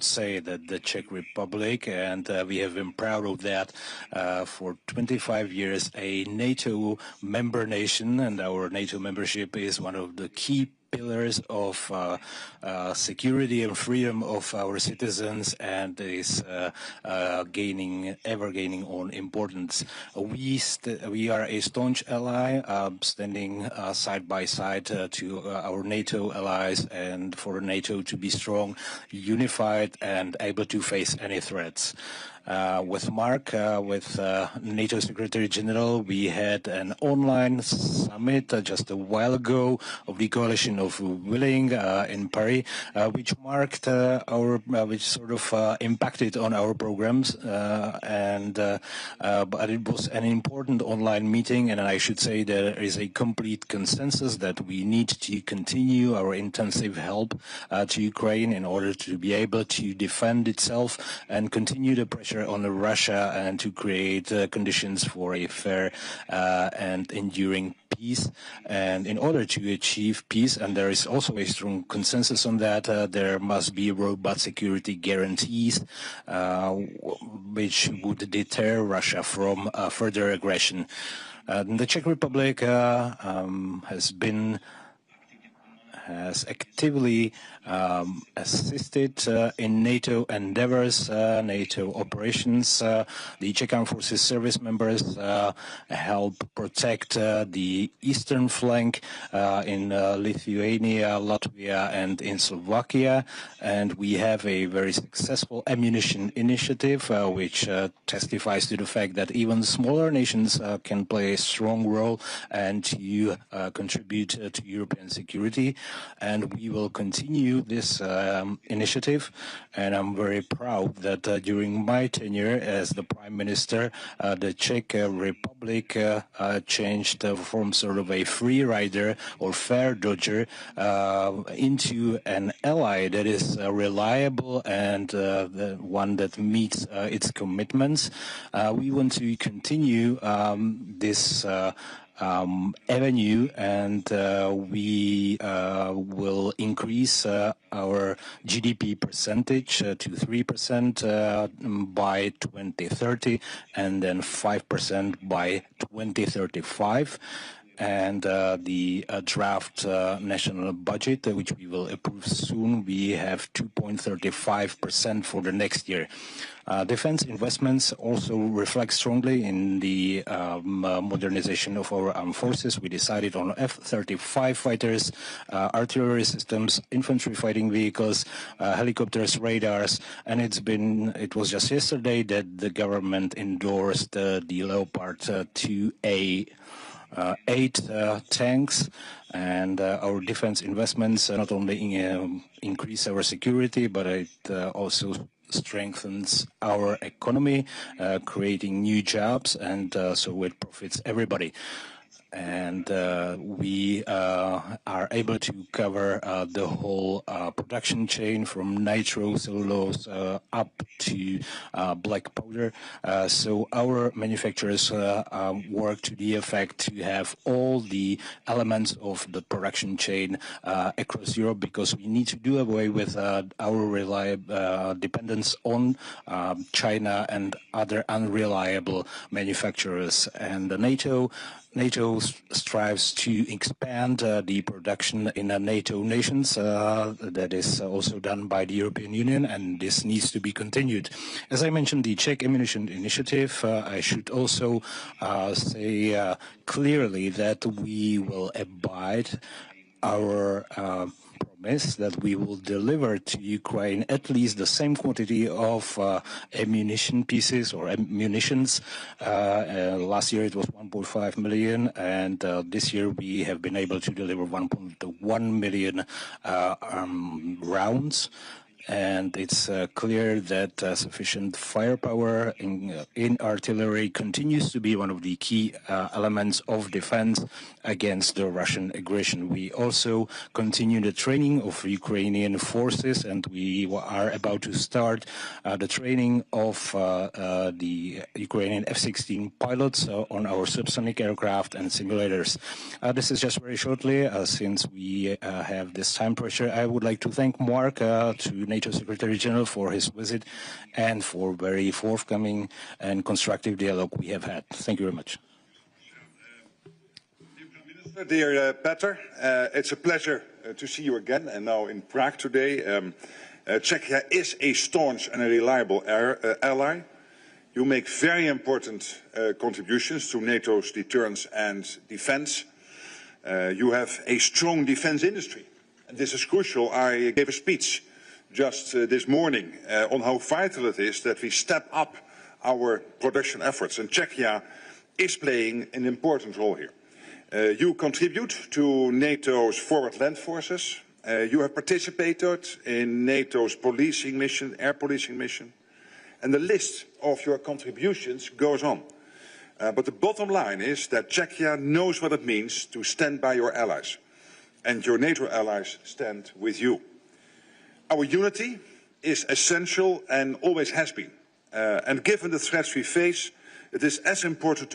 say that the Czech Republic, and we have been proud of that for 25 years, a NATO member nation, and our NATO membership is one of the key pillars of security and freedom of our citizens, and is ever gaining on importance. We are a staunch ally, standing side by side to our NATO allies, and for NATO to be strong, unified, and able to face any threats. With Mark, with NATO Secretary General, we had an online summit just a while ago of the Coalition of Willing in Paris, which marked which sort of impacted on our programs, but it was an important online meeting, and I should say there is a complete consensus that we need to continue our intensive help to Ukraine in order to be able to defend itself and continue the pressure on Russia and to create conditions for a fair and enduring peace. And in order to achieve peace, and there is also a strong consensus on that, there must be robust security guarantees which would deter Russia from further aggression. The Czech Republic has actively assisted in NATO endeavors, NATO operations. The Czech Armed Forces service members help protect the eastern flank in Lithuania, Latvia, and in Slovakia. And we have a very successful ammunition initiative, which testifies to the fact that even smaller nations can play a strong role and to contribute to European security. And we will continue this initiative, and I'm very proud that during my tenure as the Prime Minister, the Czech Republic changed from sort of a free rider or fair dodger into an ally that is reliable and the one that meets its commitments. We want to continue this avenue, and we will increase our GDP percentage to 3% by 2030, and then 5% by 2035. And the draft national budget, which we will approve soon, we have 2.35% for the next year. Defense investments also reflect strongly in the modernization of our armed forces. We decided on F-35 fighters, artillery systems, infantry fighting vehicles, helicopters, radars, and it was just yesterday that the government endorsed the Leopard 2A 8 tanks, and our defense investments not only increase our security, but it also strengthens our economy, creating new jobs, and so it profits everybody. And we are able to cover the whole production chain from nitrocellulose up to black powder. So our manufacturers work to the effect to have all the elements of the production chain across Europe, because we need to do away with our dependence on China and other unreliable manufacturers. And NATO strives to expand the production in NATO nations. That is also done by the European Union, and this needs to be continued. As I mentioned, the Czech Ammunition Initiative, I should also say clearly that we will abide our promise that we will deliver to Ukraine at least the same quantity of ammunition pieces or munitions. Last year it was 1.5 million, and this year we have been able to deliver 1.1 million rounds. And it's clear that sufficient firepower in artillery continues to be one of the key elements of defense against the Russian aggression. We also continue the training of Ukrainian forces, and we are about to start the training of the Ukrainian F-16 pilots on our subsonic aircraft and simulators. This is just very shortly, since we have this time pressure. I would like to thank Mark, to NATO Secretary General, for his visit and for very forthcoming and constructive dialogue we have had. Thank you very much. Dear Petr, it's a pleasure to see you again, and now in Prague today. Czechia is a staunch and a reliable ally. You make very important contributions to NATO's deterrence and defense. You have a strong defense industry, and this is crucial. I gave a speech just this morning on how vital it is that we step up our production efforts, and Czechia is playing an important role here. You contribute to NATO's forward land forces. You have participated in NATO's policing mission, air policing mission, and the list of your contributions goes on. But the bottom line is that Czechia knows what it means to stand by your allies, and your NATO allies stand with you. Our unity is essential and always has been. And given the threats we face, it is as important